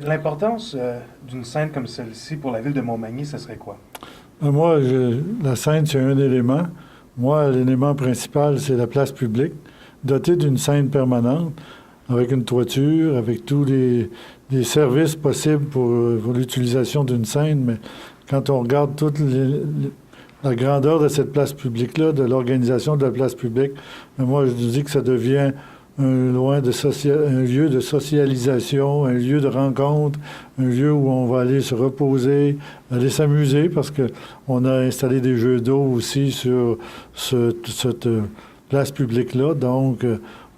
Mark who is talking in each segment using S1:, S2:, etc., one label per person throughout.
S1: L'importance d'une scène comme celle-ci pour la ville de Montmagny, ce serait quoi?
S2: Moi, la scène, c'est un élément. Moi, l'élément principal, c'est la place publique, dotée d'une scène permanente, avec une toiture, avec tous les services possibles pour l'utilisation d'une scène. Mais quand on regarde toute la grandeur de cette place publique-là, de l'organisation de la place publique, moi, je dis que ça devient un lieu de socialisation, un lieu de rencontre, un lieu où on va aller se reposer, aller s'amuser, parce qu'on a installé des jeux d'eau aussi sur cette place publique-là. Donc,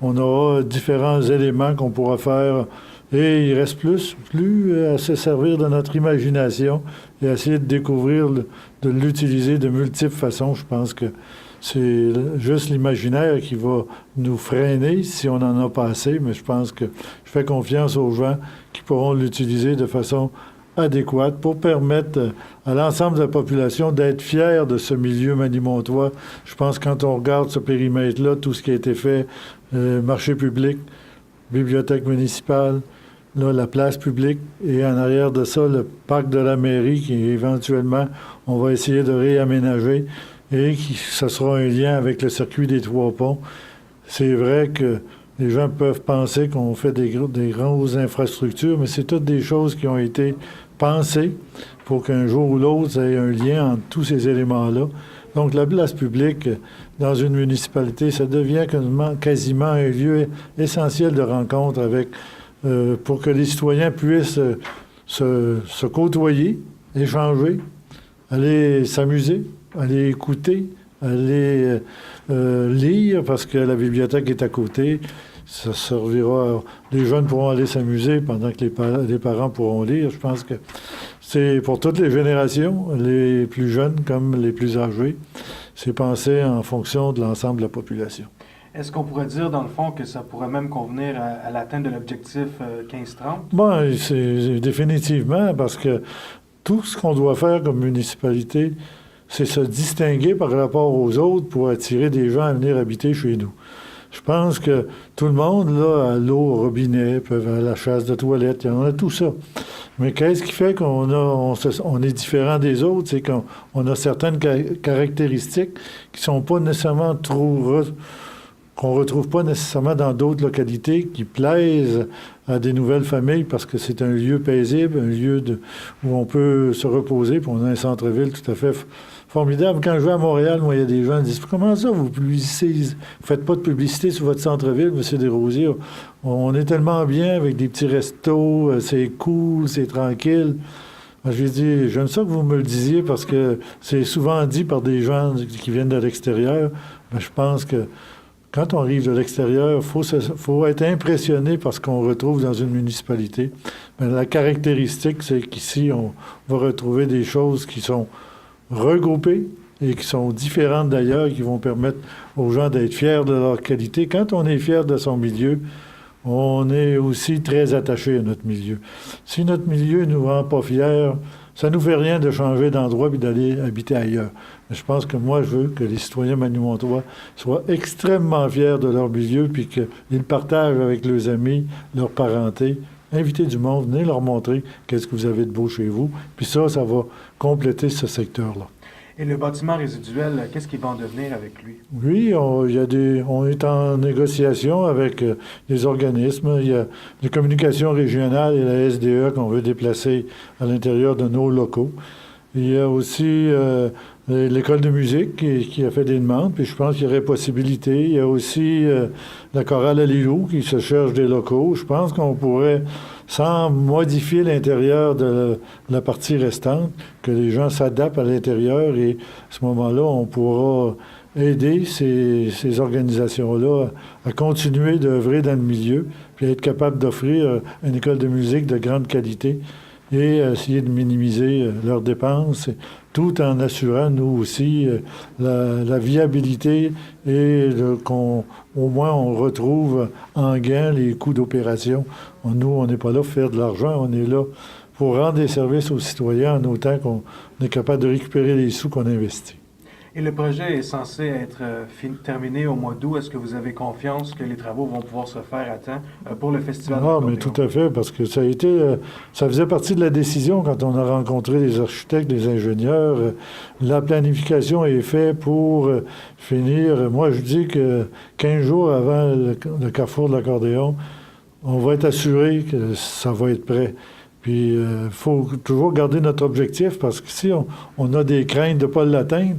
S2: on aura différents éléments qu'on pourra faire et il reste plus à se servir de notre imagination et à essayer de découvrir, de l'utiliser de multiples façons. Je pense que c'est juste l'imaginaire qui va nous freiner si on n'en a pas assez, mais je pense que je fais confiance aux gens qui pourront l'utiliser de façon adéquate pour permettre à l'ensemble de la population d'être fiers de ce milieu manimontois. Je pense que quand on regarde ce périmètre-là, tout ce qui a été fait, marché public, bibliothèque municipale, là, la place publique, et en arrière de ça, le parc de la mairie qui éventuellement, on va essayer de réaménager et ça sera un lien avec le circuit des Trois-Ponts. C'est vrai que les gens peuvent penser qu'on fait des grosses infrastructures, mais c'est toutes des choses qui ont été pensées pour qu'un jour ou l'autre, ça ait un lien entre tous ces éléments-là. Donc, la place publique dans une municipalité, ça devient quasiment un lieu essentiel de rencontre pour que les citoyens puissent se côtoyer, échanger, aller s'amuser, aller écouter, aller lire, parce que la bibliothèque est à côté. Ça servira... Les jeunes pourront aller s'amuser pendant que les parents pourront lire. Je pense que c'est pour toutes les générations, les plus jeunes comme les plus âgés. C'est pensé en fonction de l'ensemble de la population.
S1: Est-ce qu'on pourrait dire, dans le fond, que ça pourrait même convenir à l'atteinte de l'objectif 15-30?
S2: Bon, c'est définitivement, parce que tout ce qu'on doit faire comme municipalité, c'est se distinguer par rapport aux autres pour attirer des gens à venir habiter chez nous. Je pense que tout le monde, là, a l'eau au robinet, peut à la chasse de toilette, il y en a tout ça. Mais qu'est-ce qui fait on est différent des autres? C'est qu'on a certaines caractéristiques qui sont pas nécessairement qu'on retrouve pas nécessairement dans d'autres localités, qui plaisent à des nouvelles familles parce que c'est un lieu paisible, un lieu où on peut se reposer, puis on a un centre-ville tout à fait formidable. Quand je vais à Montréal, moi, il y a des gens qui disent « Comment ça, vous faites pas de publicité sur votre centre-ville, M. Desrosiers? On est tellement bien avec des petits restos, c'est cool, c'est tranquille. » Je lui dis « J'aime ça que vous me le disiez parce que c'est souvent dit par des gens qui viennent de l'extérieur. Mais je pense que quand on arrive de l'extérieur, faut être impressionné par ce qu'on retrouve dans une municipalité. Mais la caractéristique, c'est qu'ici, on va retrouver des choses qui sont regroupées et qui sont différentes d'ailleurs, qui vont permettre aux gens d'être fiers de leur qualité. Quand on est fier de son milieu, on est aussi très attaché à notre milieu. Si notre milieu ne nous rend pas fiers, ça ne nous fait rien de changer d'endroit et d'aller habiter ailleurs. Mais je pense que moi, je veux que les citoyens manimontois soient extrêmement fiers de leur milieu puis qu'ils le partagent avec leurs amis, leurs parentés. Invitez du monde, venez leur montrer qu'est-ce que vous avez de beau chez vous. Puis ça va compléter ce secteur-là.
S1: Et le bâtiment résiduel, qu'est-ce qui va en devenir avec lui?
S2: Oui, on est en négociation avec des organismes. Il y a les communications régionales et la SDE qu'on veut déplacer à l'intérieur de nos locaux. Il y a aussi l'école de musique qui a fait des demandes, puis je pense qu'il y aurait possibilité. Il y a aussi la chorale à Lilou qui se cherche des locaux. Je pense qu'on pourrait, sans modifier l'intérieur de la partie restante, que les gens s'adaptent à l'intérieur et à ce moment-là, on pourra aider ces organisations-là à continuer d'œuvrer dans le milieu, puis être capable d'offrir une école de musique de grande qualité et essayer de minimiser leurs dépenses, tout en assurant, nous aussi, la viabilité et qu'au moins on retrouve en gain les coûts d'opération. Nous, on n'est pas là pour faire de l'argent, on est là pour rendre des services aux citoyens en autant qu'on est capable de récupérer les sous qu'on investit.
S1: Et le projet est censé être terminé au mois d'août. Est-ce que vous avez confiance que les travaux vont pouvoir se faire à temps pour le festival
S2: Ah,
S1: d'accordéon?
S2: mais tout à fait, parce que ça a été, ça faisait partie de la décision quand on a rencontré les architectes, les ingénieurs. La planification est faite pour finir. Moi, je dis que 15 jours avant le carrefour de l'accordéon, on va être assuré que ça va être prêt. Puis, il faut toujours garder notre objectif parce que si on a des craintes de ne pas l'atteindre,